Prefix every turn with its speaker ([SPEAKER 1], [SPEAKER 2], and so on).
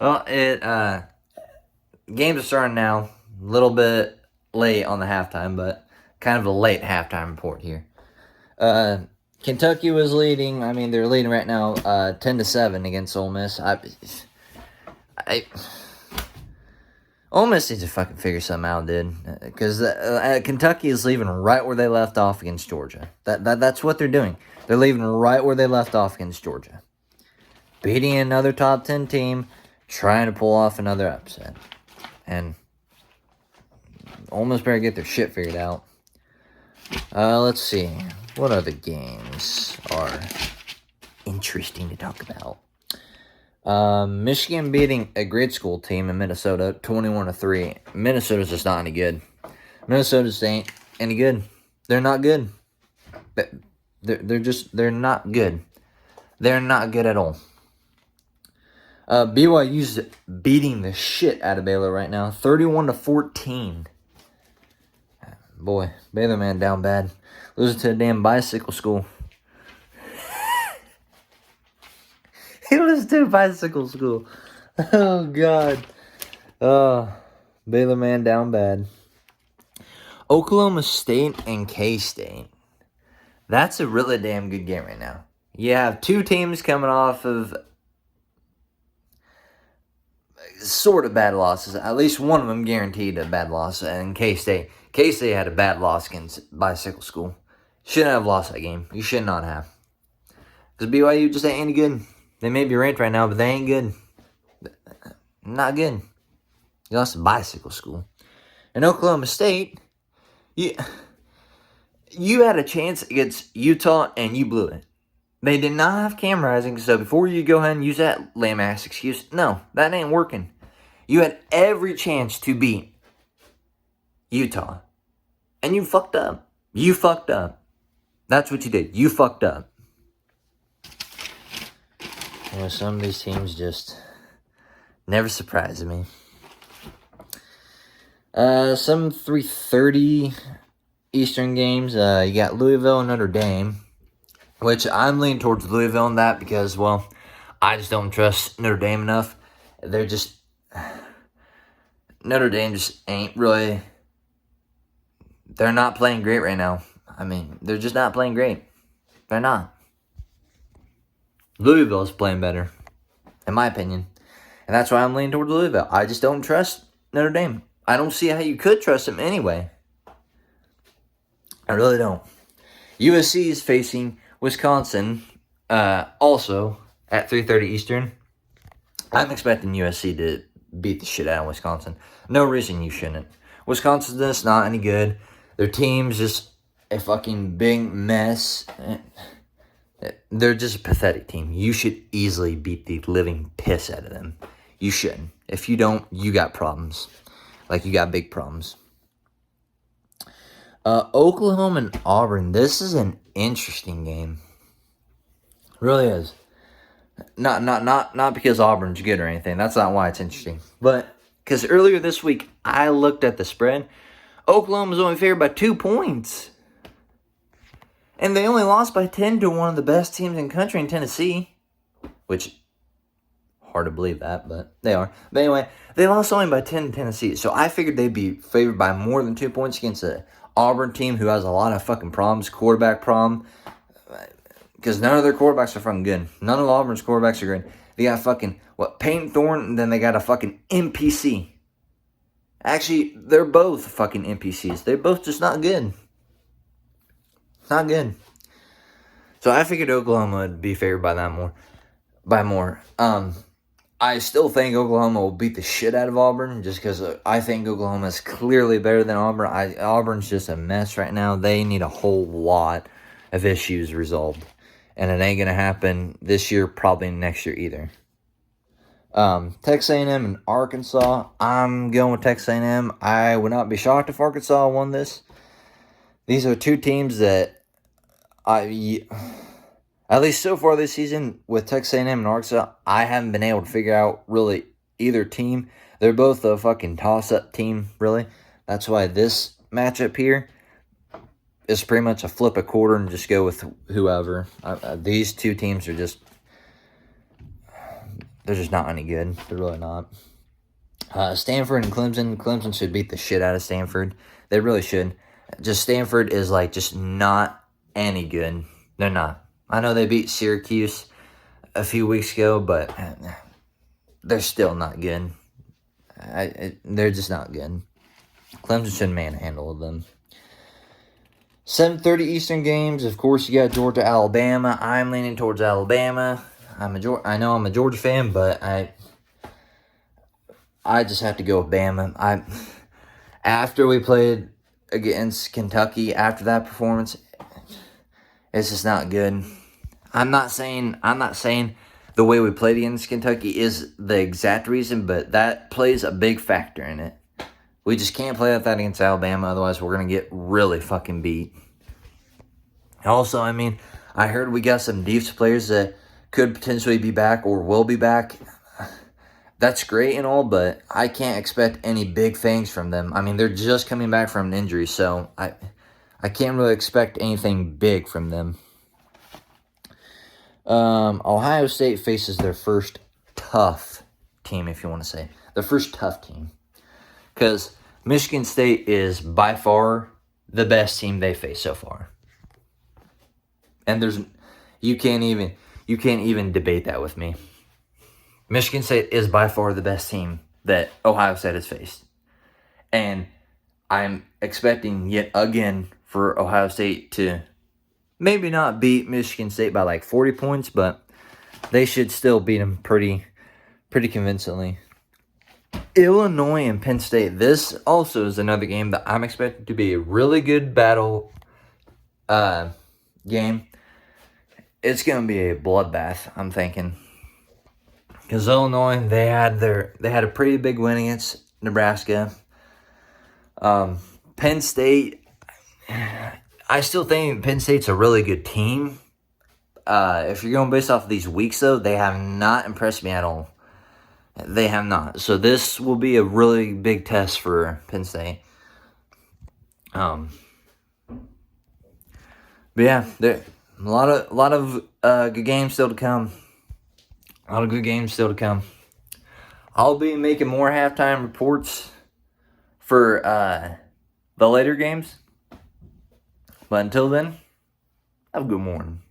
[SPEAKER 1] Well, games are starting now. A little bit late on the halftime, but kind of a late halftime report here. Kentucky was leading. I mean, they're leading right now, 10-7 against Ole Miss. Ole Miss needs to fucking figure something out, dude. Because Kentucky is leaving right where they left off against Georgia. That's what they're doing. They're leaving right where they left off against Georgia. Beating another top 10 team, trying to pull off another upset. And Ole Miss better get their shit figured out. Let's see. What other games are interesting to talk about? Michigan beating a grade school team in Minnesota 21-3. Minnesota's just not any good. Minnesota's ain't any good. They're not good. They're not good. They're not good at all. BYU's beating the shit out of Baylor right now, 31-14. Boy, Baylor man down bad. Losing to a damn bicycle school. He was to bicycle school. Oh, God. Baylor man down bad. Oklahoma State and K-State. That's a really damn good game right now. You have two teams coming off of sort of bad losses. At least one of them guaranteed a bad loss. And K-State. K-State had a bad loss against bicycle school. Shouldn't have lost that game. You should not have. Because BYU just ain't any good. They may be ranked right now, but they ain't good. Not good. You lost to bicycle school. And Oklahoma State, you had a chance against Utah, and you blew it. They did not have camerizing, so before you go ahead and use that lame-ass excuse, no, that ain't working. You had every chance to beat Utah, and you fucked up. You fucked up. That's what you did. You fucked up. Well, some of these teams just never surprise me. Some 3:30 Eastern games. You got Louisville and Notre Dame, which I'm leaning towards Louisville in that because, well, I just don't trust Notre Dame enough. Notre Dame just ain't really, they're not playing great right now. I mean, they're just not playing great. They're not. Louisville is playing better, in my opinion. And that's why I'm leaning towards Louisville. I just don't trust Notre Dame. I don't see how you could trust them anyway. I really don't. USC is facing Wisconsin, also at 3:30 Eastern. I'm expecting USC to beat the shit out of Wisconsin. No reason you shouldn't. Wisconsin's just not any good. Their team's just a fucking big mess. They're just a pathetic team. You should easily beat the living piss out of them. You shouldn't. If you don't, you got problems. Like, you got big problems. Oklahoma and Auburn. This is an interesting game. It really is. Not because Auburn's good or anything. That's not why it's interesting. But because earlier this week, I looked at the spread. Oklahoma's only favored by 2 points. And they only lost by 10 to one of the best teams in the country in Tennessee. Which, hard to believe that, but they are. But anyway, they lost only by 10 to Tennessee. So I figured they'd be favored by more than 2 points against an Auburn team who has a lot of fucking problems. Quarterback problem. Because none of their quarterbacks are fucking good. None of Auburn's quarterbacks are good. They got fucking, Peyton Thorne, and then they got a fucking NPC. Actually, they're both fucking NPCs. They're both just not good. Not good. So I figured Oklahoma would be favored by more. I still think Oklahoma will beat the shit out of Auburn just because I think Oklahoma is clearly better than Auburn. Auburn's just a mess right now. They need a whole lot of issues resolved. And it ain't going to happen this year, probably next year either. Texas A&M and Arkansas. I'm going with Texas A&M. I would not be shocked if Arkansas won this. These are two teams that at least so far this season with Texas A&M and Arkansas, I haven't been able to figure out really either team. They're both a fucking toss-up team, really. That's why this matchup here is pretty much a flip a quarter and just go with whoever. These two teams are just they're just not any good. They're really not. Stanford and Clemson. Clemson should beat the shit out of Stanford. They really should. Just Stanford is like just not any good. They're not. I know they beat Syracuse a few weeks ago, but they're still not good. They're just not good. Clemson should manhandle them. 7:30 Eastern games. Of course, you got Georgia, Alabama. I'm leaning towards Alabama. I know I'm a Georgia fan, but I just have to go with Bama. After we played against Kentucky, after that performance, it's just not good. I'm not saying the way we played against Kentucky is the exact reason, but that plays a big factor in it. We just can't play like that against Alabama, otherwise we're going to get really fucking beat. Also, I mean, I heard we got some defensive players that could potentially be back or will be back. That's great and all, but I can't expect any big things from them. I mean, they're just coming back from an injury, so I can't really expect anything big from them. Ohio State faces their first tough team, if you want to say. Their first tough team. Because Michigan State is by far the best team they face so far. And you can't even debate that with me. Michigan State is by far the best team that Ohio State has faced. And I'm expecting yet again for Ohio State to maybe not beat Michigan State by like 40 points, but they should still beat them pretty convincingly. Illinois and Penn State. This also is another game that I'm expecting to be a really good battle game. It's going to be a bloodbath, I'm thinking. Because Illinois, they had a pretty big win against Nebraska. Penn State, I still think Penn State's a really good team. If you're going based off of these weeks, though, they have not impressed me at all. They have not. So this will be a really big test for Penn State. But yeah, there a lot of good games still to come. A lot of good games still to come. I'll be making more halftime reports for the later games. But until then, have a good morning.